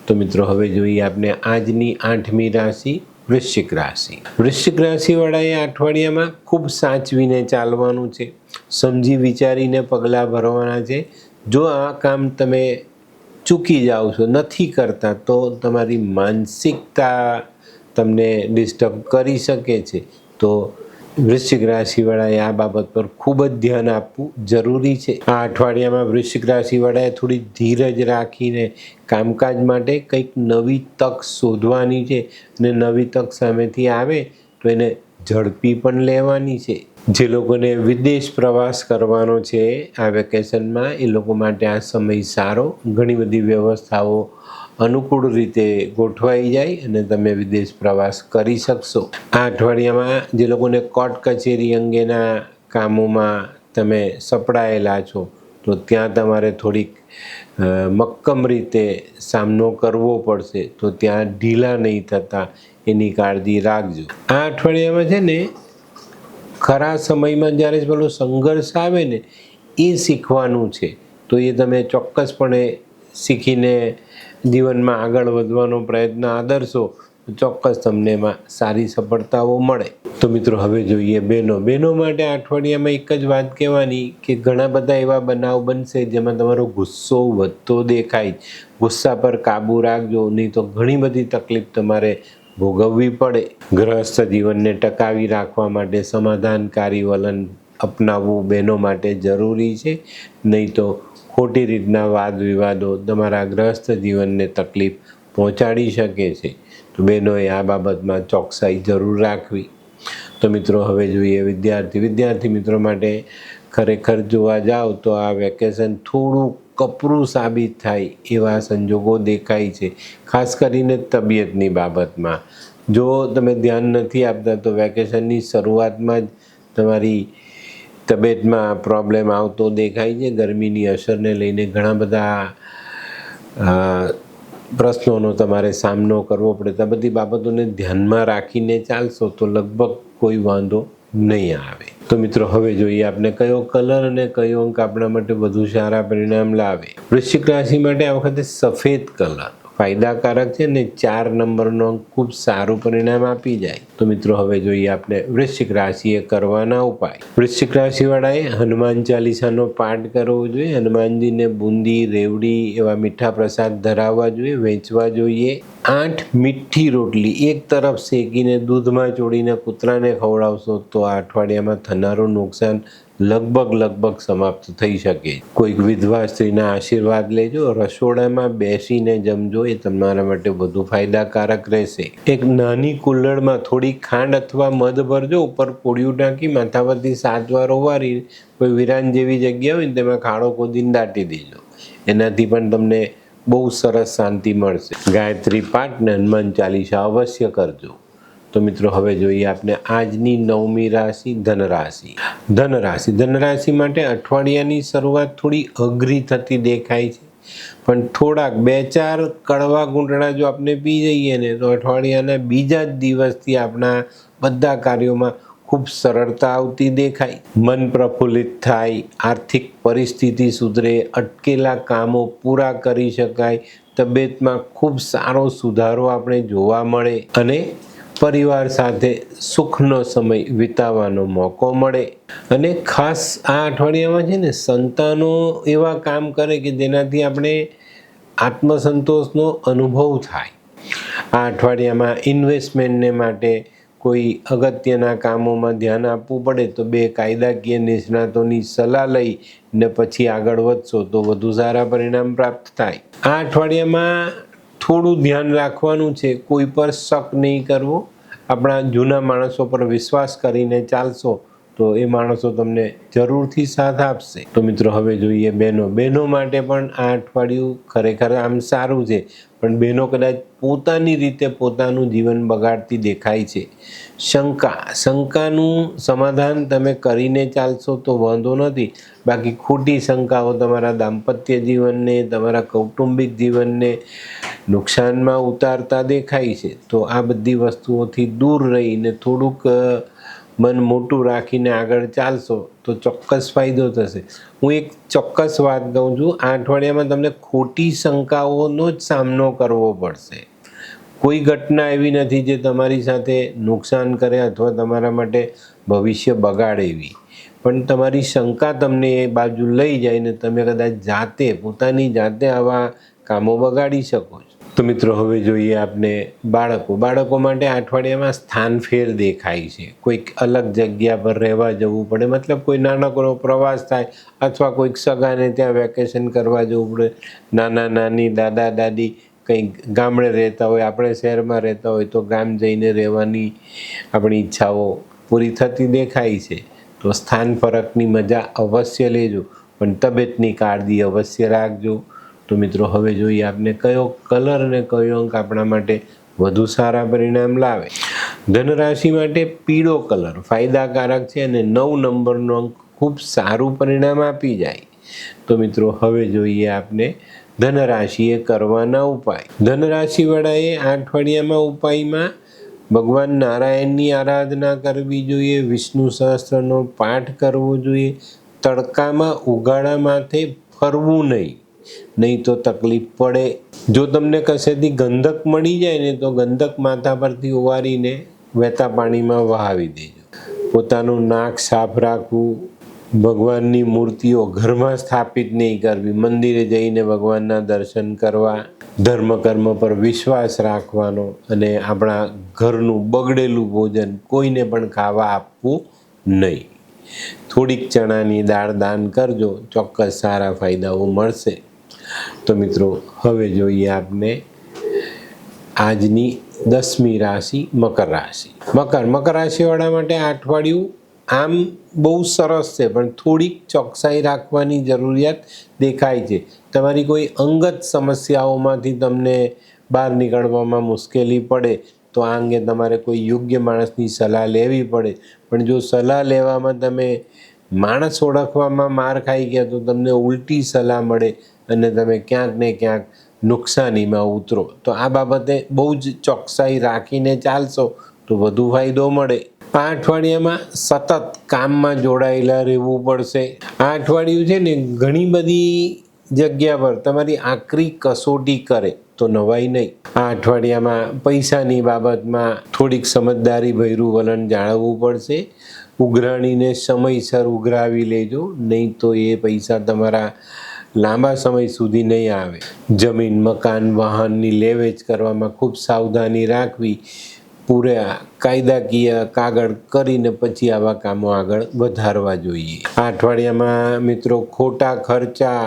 Speaker 2: તો મિત્રો, હવે જોઈએ આપણે આજની 8મી રાશિ વૃશ્ચિક રાશિ. વૃશ્ચિક રાશિવાળાએ અઠવાડિયામાં ખૂબ સાચવીને ચાલવાનું છે. સમજી વિચારીને પગલાં ભરવાના છે. જો આ કામ તમે ચૂકી જાઓ છો, નથી કરતા, તો તમારી માનસિકતા તમને ડિસ્ટર્બ કરી શકે છે. તો વૃશ્ચિક રાશિવાળાએ આ બાબત પર ખૂબ જ ધ્યાન આપવું જરૂરી છે. આ અઠવાડિયામાં વૃશ્ચિક રાશિવાળાએ થોડી ધીરજ રાખીને કામકાજ માટે કંઈક નવી તક શોધવાની છે અને નવી તક સામેથી આવે તો એને ઝડપી પણ લેવાની છે. જે લોકોને વિદેશ પ્રવાસ કરવાનો છે આ વેકેશનમાં, એ લોકો માટે આ સમય સારો, ઘણી બધી વ્યવસ્થાઓ અનુકૂળ રીતે ગોઠવાઈ જાય અને તમે વિદેશ પ્રવાસ કરી શકશો. આ અઠવાડિયામાં જે લોકોને કોર્ટ કચેરી અંગેના કામોમાં તમે સપડાયેલા છો તો ત્યાં તમારે થોડીક મક્કમ રીતે સામનો કરવો પડશે, તો ત્યાં ઢીલા નહીં થતા એની કાળજી રાખજો. આ અઠવાડિયામાં છે ને ખરા સમયમાં જ્યારે પેલો સંઘર્ષ આવે ને એ શીખવાનું છે, તો એ તમે ચોક્કસપણે શીખીને જીવનમાં આગળ વધવાનો પ્રયત્ન આદરશો તો ચોક્કસ તમને એમાં સારી સફળતાઓ મળે. તો મિત્રો હવે જોઈએ બહેનો માટે આ અઠવાડિયામાં એક જ વાત કહેવાની કે ઘણા બધા એવા બનાવ બનશે જેમાં તમારો ગુસ્સો વધતો દેખાય. ગુસ્સા પર કાબૂ રાખજો, નહીં તો ઘણી બધી તકલીફ તમારે ભોગવવી પડે. ગૃહસ્થ જીવનને ટકાવી રાખવા માટે સમાધાનકારી વલણ અપનાવવું બહેનો માટે જરૂરી છે, નહીં તો ખોટી રીતના વાદ વિવાદો તમારા ગૃહસ્થ જીવનને તકલીફ પહોંચાડી શકે છે. તો બહેનોએ આ બાબતમાં ચોકસાઈ જરૂર રાખવી. તો મિત્રો હવે જોઈએ વિદ્યાર્થી મિત્રો માટે ખરેખર જોવા જાઓ તો આ વેકેશન થોડું કપરું સાબિત થાય એવા સંજોગો દેખાય છે, ખાસ કરીને તબિયતની બાબતમાં. જો તમે ધ્યાન નથી આપતા તો વેકેશનની શરૂઆતમાં જ તમારી તબિયતમાં પ્રોબ્લેમ આવતો દેખાય છે. ગરમીની અસરને લઈને ઘણા બધા પ્રશ્નોનો તમારે સામનો કરવો પડે. તો બધી બાબતોને ધ્યાનમાં રાખીને ચાલશો તો લગભગ કોઈ વાંધો નહીં આવે. તો મિત્રો હવે જોઈએ આપણે કયો કલર અને કયો અંક આપણા માટે વધુ સારા પરિણામ લાવે. વૃશ્ચિક રાશિ માટે આ વખતે સફેદ કલર ફાયદાકારક છે ને 4 નંબરનો અંક ખૂબ સારું પરિણામ આપી જાય. તો મિત્રો હવે જોઈએ આપણે વૃશ્ચિક રાશિએ કરવાના ઉપાય. વૃશ્ચિક રાશિવાળાએ હનુમાન ચાલીસાનો પાઠ કરવો જોઈએ. હનુમાનજીને બુંદી, રેવડી એવા મીઠા પ્રસાદ ધરાવવા જોઈએ, વેચવા જોઈએ. 8 મીઠી રોટલી એક તરફ શેકીને દૂધમાં ચોળીને કૂતરાને ખવડાવશો તો આ અઠવાડિયામાં થનારું નુકસાન લગભગ સમાપ્ત થઈ શકે. કોઈક વિધવા સ્ત્રીના આશીર્વાદ લેજો. રસોડામાં બેસીને જમજો, એ તમારા માટે વધુ ફાયદાકારક રહેશે. એક નાની કુલ્લડમાં થોડી ખાંડ અથવા મધ ભરજો, ઉપર કોળિયું ટાંકી માથા પરથી 7 વાર ઓવારી કોઈ વિરાન જેવી જગ્યા હોય ને તેમાં ખાડો ખોદીને દાટી દેજો. એનાથી પણ તમને બહુ સરસ શાંતિ મળશે. ગાયત્રી પાઠ ને હનુમાન ચાલીસા અવશ્ય કરજો. તો મિત્રો હવે જોઈએ આપણે આજની 9મી રાશિ ધનરાશિ. ધનરાશિ માટે અઠવાડિયાની શરૂઆત થોડી અઘરી થતી દેખાય છે, પણ થોડાક 2-4 કડવા ઘૂંટડા જો આપણે પી જઈએ ને તો અઠવાડિયાના બીજા જ દિવસથી આપણા બધા કાર્યોમાં ખૂબ સરળતા આવતી દેખાય. મન પ્રફુલ્લિત થાય, આર્થિક પરિસ્થિતિ સુધરે, અટકેલા કામો પૂરા કરી શકાય, તબિયતમાં ખૂબ સારો સુધારો આપણે જોવા મળે અને પરિવાર સાથે સુખનો સમય વિતાવવાનો મોકો મળે. અને ખાસ આ અઠવાડિયામાં છે ને સંતાનો એવા કામ કરે કે જેનાથી આપણે આત્મસંતોષનો અનુભવ થાય. આ અઠવાડિયામાં ઇન્વેસ્ટમેન્ટને માટે કોઈ અગત્યના કામોમાં ધ્યાન આપવું પડે તો 2 કાયદાકીય નિષ્ણાતોની સલાહ લઈ ને પછી આગળ વધશો તો વધુ સારા પરિણામ પ્રાપ્ત થાય. આ અઠવાડિયામાં થોડું ધ્યાન રાખવાનું છે, કોઈ પર શક નહીં કરવો. આપણા જૂના માણસો પર વિશ્વાસ કરીને ચાલશો તો એ માણસો તમને જરૂરથી સાથ આપશે. તો મિત્રો હવે જોઈએ બહેનો માટે પણ આ અઠવાડિયું ખરેખર આમ સારું છે, પણ બહેનો કદાચ પોતાની રીતે પોતાનું જીવન બગાડતી દેખાય છે. શંકાનું સમાધાન તમે કરીને ચાલશો તો વાંધો નથી, બાકી ખોટી શંકાઓ તમારા દાંપત્ય જીવનને, તમારા કૌટુંબિક જીવનને નુકસાનમાં ઉતારતા દેખાય છે. તો આ બધી વસ્તુઓથી દૂર રહીને થોડુંક મન મોટું રાખીને આગળ ચાલશો તો ચોક્કસ ફાયદો થશે. હું એક ચોક્કસ વાત કહું છું, આ અઠવાડિયામાં તમને ખોટી શંકાઓનો જ સામનો કરવો પડશે. કોઈ ઘટના એવી નથી જે તમારી સાથે નુકસાન કરે અથવા તમારા માટે ભવિષ્ય બગાડે એવી, પણ તમારી શંકા તમને એ બાજુ લઈ જાય ને તમે કદાચ પોતાની જાતે આવા કામો બગાડી શકો છો. તો મિત્રો હવે જોઈએ આપણે બાળકો માટે આ અઠવાડિયામાં સ્થાન ફેર દેખાય છે. કોઈક અલગ જગ્યા પર રહેવા જવું પડે, મતલબ કોઈ નાનકડો પ્રવાસ થાય અથવા કોઈક સગાને ત્યાં વેકેશન કરવા જવું પડે. નાના નાની, દાદા દાદી કંઈક ગામડે રહેતા હોય, આપણે શહેરમાં રહેતા હોય તો ગામ જઈને રહેવાની આપણી ઈચ્છાઓ પૂરી થતી દેખાય છે. તો સ્થાન ફરકની મજા અવશ્ય લેજો, પણ તબિયતની કાળજી અવશ્ય રાખજો. તો મિત્રો હવે જોઈએ આપને કયો કલર અને કયો અંક આપણા માટે વધુ સારા પરિણામ લાવે. ધનરાશિ માટે પીળો કલર ફાયદાકારક છે અને 9 નંબરનો અંક ખૂબ સારું પરિણામ આપી જાય. તો મિત્રો હવે જોઈએ આપને ધનરાશિએ કરવાના ઉપાય. ધનરાશિવાળાએ આ અઠવાડિયામાં ઉપાયમાં ભગવાન નારાયણની આરાધના કરવી જોઈએ, વિષ્ણુ સહસ્ત્રનો પાઠ કરવો જોઈએ, તડકામાં ઉગાડા માથે ફરવું નહીં તો તકલીફ પડે. જો તમને કશેથી ગંધક મળી જાય ને તો ગંધક માથા પરથી ઓવારીને વહેતા પાણીમાં વહાવી દેજો. પોતાનું નાક સાફ રાખવું, ભગવાનની મૂર્તિઓ ઘરમાં સ્થાપિત નહીં કરવી, મંદિરે જઈને ભગવાનના દર્શન કરવા, ધર્મ કર્મ પર વિશ્વાસ રાખવાનો અને આપણા ઘરનું બગડેલું ભોજન કોઈને પણ ખાવા આપવું નહીં. થોડીક ચણાની દાળ દાન કરજો, ચોક્કસ સારા ફાયદાઓ મળશે. તો મિત્રો હવે જોઈએ આપને આજની 10મી રાશિ મકર રાશિ. મકર રાશિવાળા માટે આ અઠવાડિયું આમ બહુ સરસ છે, પણ થોડીક ચોકસાઈ રાખવાની જરૂરિયાત દેખાય છે. તમારી કોઈ અંગત સમસ્યાઓમાંથી તમને બહાર નીકળવામાં મુશ્કેલી પડે તો આ અંગે તમારે કોઈ યોગ્ય માણસની સલાહ લેવી પડે. પણ જો સલાહ લેવામાં તમે માણસ ઓળખવામાં માર ખાઈ ગયા તો તમને ઉલટી સલાહ મળે અને તમે ક્યાંક ને ક્યાંક નુકસાનીમાં ઉતરો. તો આ બાબતે બહુ જ ચોકસાઈ રાખીને ચાલશો તો વધુ ફાયદો મળે. આ અઠવાડિયામાં સતત કામમાં જોડાયેલા રહેવું પડશે. આ અઠવાડિયું છે ને ઘણી બધી જગ્યા પર તમારી આકરી કસોટી કરે તો નવાઈ નહીં. આ અઠવાડિયામાં પૈસાની બાબતમાં થોડીક સમજદારી ભર્યું વલણ જાળવવું પડશે. ઉઘરાણીને સમયસર ઉઘરાવી લેજો, નહીં તો એ પૈસા તમારા લાંબા સમય સુધી નહીં આવે. જમીન, મકાન, વાહનની લેવેચ કરવામાં ખૂબ સાવધાની રાખવી. પૂરા કાયદાકીય કાગળ કરીને પછી આવા કામો આગળ વધારવા જોઈએ. આ અઠવાડિયામાં મિત્રો ખોટા ખર્ચા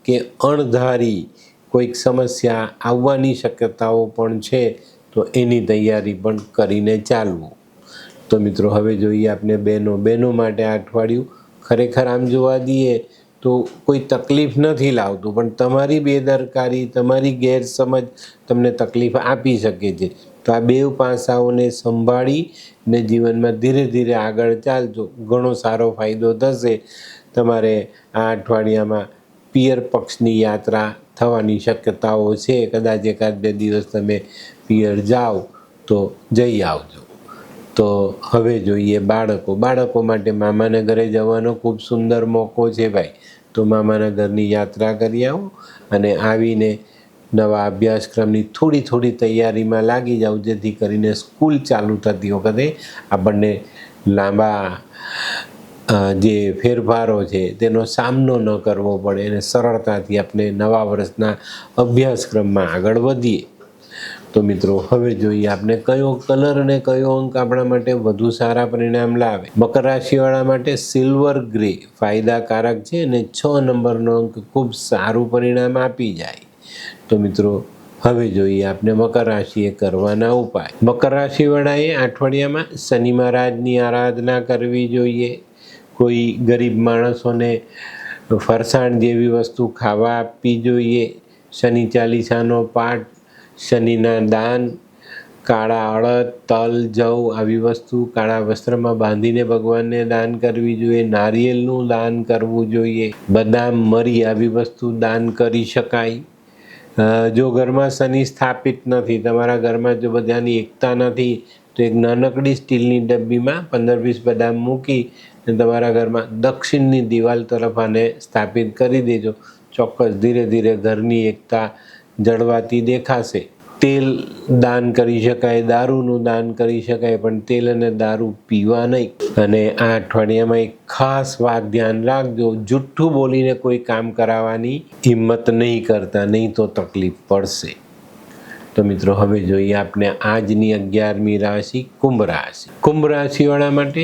Speaker 2: કે અણધારી કોઈક સમસ્યા આવવાની શક્યતાઓ પણ છે, તો એની તૈયારી પણ કરીને ચાલવું. તો મિત્રો હવે જોઈએ આપણે બહેનો માટે આ અઠવાડિયું ખરેખર આમ જોવા દઈએ તો કોઈ તકલીફ નથી લાવતું, પણ તમારી બેદરકારી, તમારી ગેરસમજ તમને તકલીફ આપી શકે છે. તો આ બે પાસાઓને સંભાળી ને જીવનમાં ધીરે ધીરે આગળ ચાલજો, ઘણો સારો ફાયદો થશે. તમારે આ અઠવાડિયામાં પિયર પક્ષની યાત્રા થવાની શક્યતાઓ છે. કદાચ 1-2 દિવસ તમે પિયર જાઓ તો જઈ આવજો. તો હવે જોઈએ બાળકો માટે મામાના ઘરે જવાનો ખૂબ સુંદર મોકો છે ભાઈ. તો મામાના ઘરની યાત્રા કરી આવો અને આવીને નવા અભ્યાસક્રમની થોડી તૈયારીમાં લાગી જાઓ, જેથી કરીને સ્કૂલ ચાલુ થતી વખતે આપણને લાંબા જે ફેરફારો છે તેનો સામનો ન કરવો પડે અને સરળતાથી આપણે નવા વર્ષના અભ્યાસક્રમમાં આગળ વધીએ. તો મિત્રો હવે જોઈએ આપણે કયો કલર અને કયો અંક આપણા માટે વધુ સારા પરિણામ લાવે. મકર રાશિવાળા માટે સિલ્વર ગ્રે ફાયદાકારક છે અને 6 નંબરનો અંક ખૂબ સારું પરિણામ આપી જાય. તો મિત્રો હવે જોઈએ આપણે મકર રાશિએ કરવાના ઉપાય. મકર રાશિવાળાએ અઠવાડિયામાં શનિ મહારાજની આરાધના કરવી જોઈએ. કોઈ ગરીબ માણસોને ફરસાણ જેવી વસ્તુ ખાવા આપવી જોઈએ. શનિ ચાલીસાનો પાઠ, શનિના દાન, કાળા અડદ, તલ, જવ આવી વસ્તુ કાળા વસ્ત્રમાં બાંધીને ભગવાનને દાન કરવી જોઈએ. નારિયેળનું દાન કરવું જોઈએ. બદામ, મરી આવી વસ્તુ દાન કરી શકાય. જો ઘરમાં શનિ સ્થાપિત નથી, તમારા ઘરમાં જો બધાની એકતા નથી, તો એક નાનકડી સ્ટીલની ડબ્બીમાં 15-20 બદામ મૂકી અને તમારા ઘરમાં દક્ષિણની દિવાલ તરફ આને સ્થાપિત કરી દેજો. ચોક્કસ ધીરે ધીરે ઘરની એકતા જળવાતી દેખાશે. તેલ દાન કરી શકાય, દારૂનું દાન કરી શકાય, પણ તેલ અને દારૂ પીવા નહીં. અને આ અઠવાડિયામાં એક ખાસ વાત ધ્યાન રાખજો, જુઠ્ઠું બોલીને કોઈ કામ કરાવવાની હિંમત નહીં કરતા, નહીં તો તકલીફ પડશે. તો મિત્રો હવે જોઈએ આપણે આજની 11મી રાશિ કુંભ રાશિ. કુંભ રાશિવાળા માટે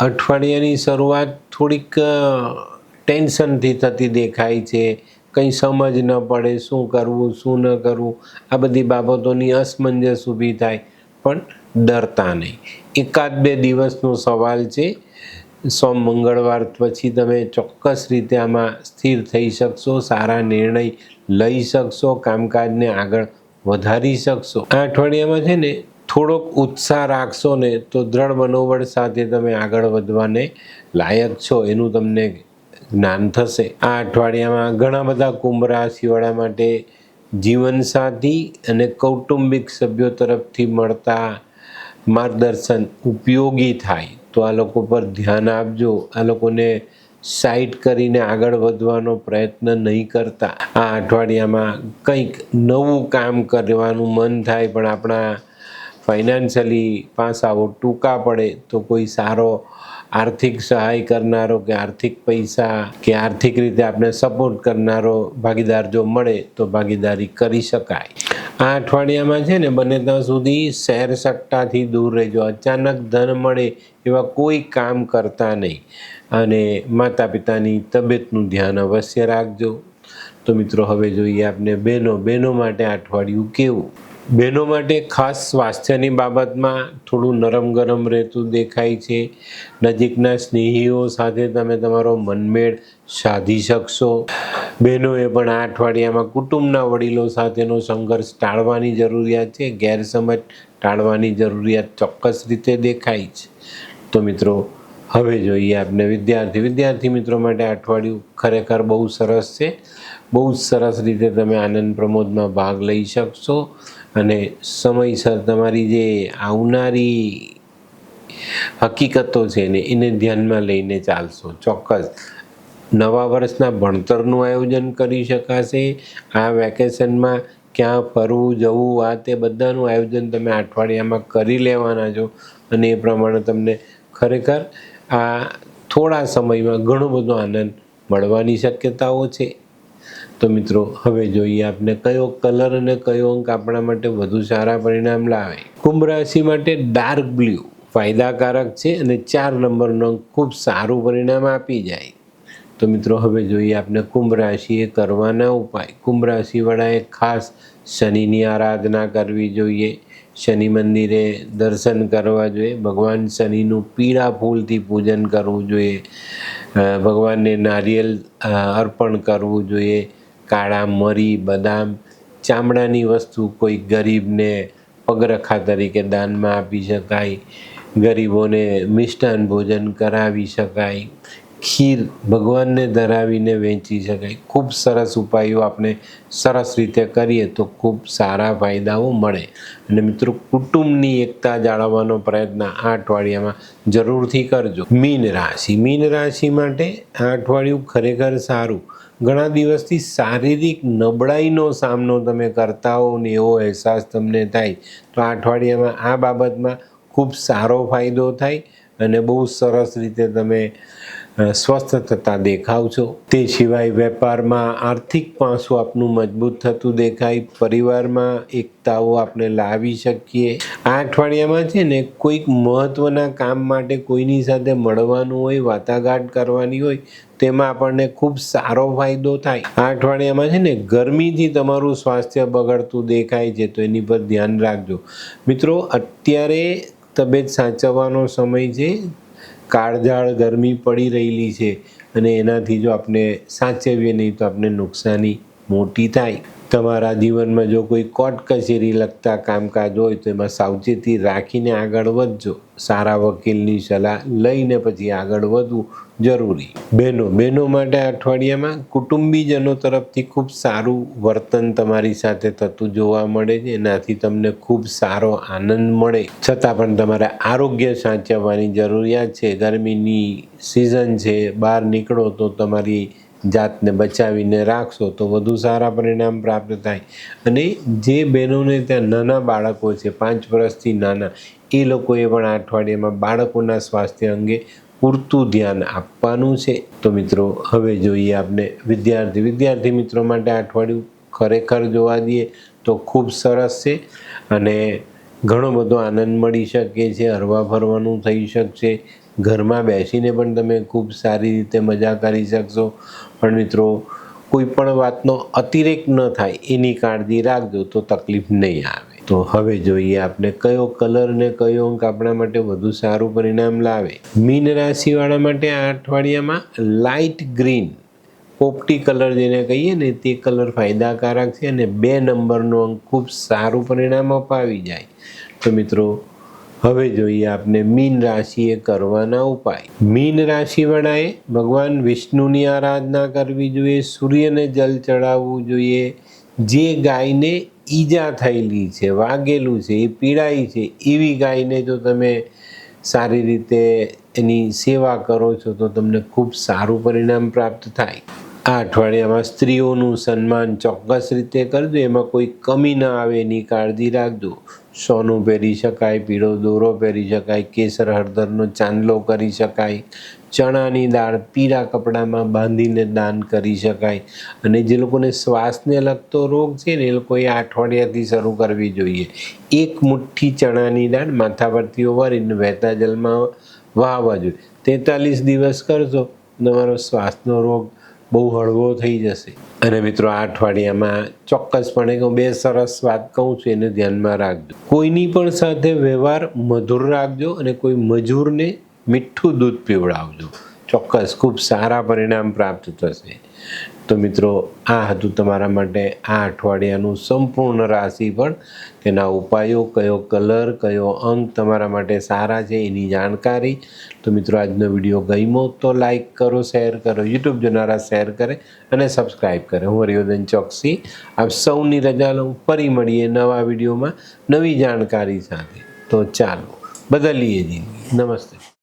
Speaker 2: અઠવાડિયાની શરૂઆત થોડીક ટેન્શનથી થતી દેખાય છે. કંઈ સમજ ન પડે, શું કરવું શું ન કરવું, આ બધી બાબતોની અસમંજસ ઊભી થાય, પણ ડરતા નહીં. 1-2 દિવસનો સવાલ છે. સોમ મંગળવાર પછી તમે ચોક્કસ રીતે આમાં સ્થિર થઈ શકશો, સારા નિર્ણય લઈ શકશો, કામકાજને આગળ વધારી શકશો. આ અઠવાડિયામાં છે ને થોડોક ઉત્સાહ રાખશો ને તો દ્રઢ મનોબળ સાથે તમે આગળ વધવાને લાયક છો, એનું તમને જ્ઞાન થશે. આ અઠવાડિયામાં ઘણા બધા કુંભ રાશિવાળા માટે જીવનસાથી અને કૌટુંબિક સભ્યો તરફથી મળતા માર્ગદર્શન ઉપયોગી થાય, તો આ લોકો પર ધ્યાન આપજો. આ લોકોને સાઇડ કરીને આગળ વધવાનો પ્રયત્ન નહીં કરતા. આ અઠવાડિયામાં કંઈક નવું કામ કરવાનું મન થાય, પણ આપણા ફાઇનાન્શિયલી પાસાઓ ટૂંકા પડે તો કોઈ સારો આર્થિક સહાય કરનારો કે આર્થિક પૈસા કે આર્થિક રીતે આપણે સપોર્ટ કરનારો ભાગીદાર જો મળે તો ભાગીદારી કરી શકાય. આ અઠવાડિયામાં છે ને બને ત્યાં સુધી શેર સટ્ટાથી દૂર રહેજો. અચાનક ધન મળે એવા કોઈ કામ કરતા નહીં, અને માતા પિતાની તબિયતનું ધ્યાન અવશ્ય રાખજો. તો મિત્રો હવે જોઈએ આપણે બહેનો માટે આ અઠવાડિયું કેવું. બહેનો માટે ખાસ સ્વાસ્થ્યની બાબતમાં થોડું નરમ ગરમ રહેતું દેખાય છે. નજીકના સ્નેહીઓ સાથે તમે તમારો મનમેળ સાધી શકશો. બહેનોએ પણ આ અઠવાડિયામાં કુટુંબના વડીલો સાથેનો સંઘર્ષ ટાળવાની જરૂરિયાત છે. ગેરસમજ ટાળવાની જરૂરિયાત ચોક્કસ રીતે દેખાય છે. તો મિત્રો હવે જોઈએ આપણે વિદ્યાર્થી મિત્રો માટે આ અઠવાડિયું ખરેખર બહુ સરસ છે. બહુ જ સરસ રીતે તમે આનંદ પ્રમોદમાં ભાગ લઈ શકશો, અને સમયસર તમારી જે આવનારી હકીકતો છે ને એને ધ્યાનમાં લઈને ચાલશો. ચોક્કસ નવા વર્ષના ભણતરનું આયોજન કરી શકાશે. આ વેકેશનમાં ક્યાં ફરવું જવું, આ તે બધાનું આયોજન તમે અઠવાડિયામાં કરી લેવાના છો, અને એ પ્રમાણે તમને ખરેખર આ થોડા સમયમાં ઘણો બધો આનંદ મળવાની શક્યતાઓ છે. તો મિત્રો હવે જોઈએ આપણે કયો કલર અને કયો અંક આપણા માટે વધુ સારા પરિણામ લાવે. કુંભ રાશિ માટે ડાર્ક બ્લુ ફાયદાકારક છે, અને 4 નંબરનો અંક ખૂબ સારું પરિણામ આપી જાય. તો મિત્રો હવે જોઈએ આપણે કુંભ રાશિએ કરવાના ઉપાય. કુંભ રાશિવાળાએ ખાસ શનિની આરાધના કરવી જોઈએ. શનિ મંદિરે દર્શન કરવા જોઈએ. ભગવાન શનિનું પીળા ફૂલથી પૂજન કરવું જોઈએ. ભગવાનને નારિયેલ અર્પણ કરવું જોઈએ. કાળા મરી, બદામ, ચામડાની વસ્તુ કોઈ ગરીબને પગરખા તરીકે દાનમાં આપી શકાય. ગરીબોને મિષ્ટાન ભોજન કરાવી શકાય. ખીર ભગવાનને ધરાવીને વેચી શકાય. ખૂબ સરસ ઉપાયો આપણે સરસ રીતે કરીએ તો ખૂબ સારા ફાયદાઓ મળે. અને મિત્રો કુટુંબની એકતા જાળવવાનો પ્રયત્ન આ અઠવાડિયામાં જરૂરથી કરજો. મીન રાશિ માટે આ અઠવાડિયું ખરેખર સારું. ઘણા દિવસથી શારીરિક નબળાઈનો સામનો તમે કરતા હો ને એવો અહેસાસ તમને થાય, તો આ અઠવાડિયામાં આ બાબતમાં ખૂબ સારો ફાયદો થાય, અને બહુ સરસ રીતે તમે સ્વસ્થ થતા દેખાવ છો. તે સિવાય વેપારમાં આર્થિક પાસું આપનું મજબૂત થતું દેખાય. પરિવારમાં એકતાઓ આપણે લાવી શકીએ. આ અઠવાડિયામાં છે ને કોઈક મહત્ત્વના કામ માટે કોઈની સાથે મળવાનું હોય, વાટાઘાટ કરવાની હોય, તેમાં આપણને ખૂબ સારો ફાયદો થાય. આ અઠવાડિયામાં છે ને ગરમીથી તમારું સ્વાસ્થ્ય બગડતું દેખાય છે, તો એની પર ધ્યાન રાખજો. મિત્રો અત્યારે તબિયત સાચવવાનો સમય છે. કાળઝાળ ગરમી પડી રહેલી છે, અને એનાથી જો આપણે સાચવીએ નહીં તો આપણે નુકસાની મોટી થાય. તમારા જીવનમાં જો કોઈ કોર્ટ કચેરી લગતા કામકાજ હોય તો એમાં સાવચેતી રાખીને આગળ વધજો. સારા વકીલની સલાહ લઈને પછી આગળ વધવું જરૂરી. બહેનો માટે અઠવાડિયામાં કુટુંબીજનો તરફથી ખૂબ સારું વર્તન તમારી સાથે થતું જોવા મળે છે. એનાથી તમને ખૂબ સારો આનંદ મળે. છતાં પણ તમારે આરોગ્ય સાચવવાની જરૂરિયાત છે. ગરમીની સિઝન છે, બહાર નીકળો તો તમારી જાતને બચાવીને રાખશો તો વધુ સારા પરિણામ પ્રાપ્ત થાય. અને જે બહેનોને ત્યાં નાના બાળકો છે, 5 વર્ષથી નાના, એ લોકોએ પણ આ અઠવાડિયામાં બાળકોના સ્વાસ્થ્ય અંગે પૂરતું ધ્યાન આપવાનું છે. તો મિત્રો હવે જોઈએ આપણે વિદ્યાર્થી મિત્રો માટે આ અઠવાડિયું ખરેખર જોવા દઈએ તો ખૂબ સરસ છે, અને ઘણો બધો આનંદ મળી શકે છે. હરવા ફરવાનું થઈ શકશે. ઘરમાં બેસીને પણ તમે ખૂબ સારી રીતે મજા કરી શકશો. પણ મિત્રો કોઈ પણ વાતનો અતિરેક ન થાય એની કાળજી રાખજો તો તકલીફ નહીં આવે. તો હવે જોઈએ આપણે કયો કલર ને કયો અંક આપણા માટે વધુ સારું પરિણામ લાવે. મીન રાશિવાળા માટે આ અઠવાડિયામાં લાઇટ ગ્રીન પોપટી કલર જેને કહીએ ને તે કલર ફાયદાકારક છે અને 2 નંબરનો અંક ખૂબ સારું પરિણામ અપાવી જાય. તો મિત્રો હવે જોઈએ આપણે મીન રાશિએ કરવાના ઉપાય. મીન રાશિવાળાએ ભગવાન વિષ્ણુની આરાધના કરવી જોઈએ, સૂર્યને જલ ચડાવવું જોઈએ. જે ગાયને ઈજા થયેલી છે, વાગેલું છે, એ પીડાઈ છે એવી ગાયને જો તમે સારી રીતે એની સેવા કરો છો તો તમને ખૂબ સારું પરિણામ પ્રાપ્ત થાય. આ અઠવાડિયામાં સ્ત્રીઓનું સન્માન ચોક્કસ રીતે કરજો, એમાં કોઈ કમી ન આવે એની કાળજી રાખજો. સોનું પહેરી શકાય, પીળો દોરો પહેરી શકાય, કેસર હળદરનો ચાંદલો કરી શકાય, ચણાની દાળ પીળા કપડામાં બાંધીને દાન કરી શકાય. અને જે લોકોને શ્વાસને લગતો રોગ છે ને એ લોકોએ આ અઠવાડિયાથી શરૂ કરવી જોઈએ. 1 મુઠ્ઠી ચણાની દાળ માથા પરથી ઓવારીને વહેતા જલમાં વહાવવા જોઈએ. 43 દિવસ કરશો તમારો શ્વાસનો રોગ બહુ હળવો થઈ જશે. અને મિત્રો આ અઠવાડિયામાં ચોક્કસપણે હું 2 સરસ વાત કહું છું, એને ધ્યાનમાં રાખજો. કોઈની પણ સાથે વ્યવહાર મધુર રાખજો અને કોઈ મજૂરને મીઠું દૂધ પીવડાવજો. ચોક્કસ ખૂબ સારા પરિણામ પ્રાપ્ત થશે. તો મિત્રો આ હતું તમારા માટે આ અઠવાડિયાનું સંપૂર્ણ રાશિફળ. તેના ઉપાયો, કયો કલર, કયો અંક તમારા માટે સારા છે એની જાણકારી. તો મિત્રો આજનો વિડીયો ગમ્યો તો લાઈક કરો, શેર કરો, યુટ્યુબ જોનારા શેર કરે અને સબસ્ક્રાઈબ કરે. હું હરિવર્ધન ચોકસી આપ સૌની રજા લઉં. ફરી મળીએ નવા વિડીયોમાં નવી જાણકારી સાથે. તો ચાલો બદલીએ જિંદગી. નમસ્તે.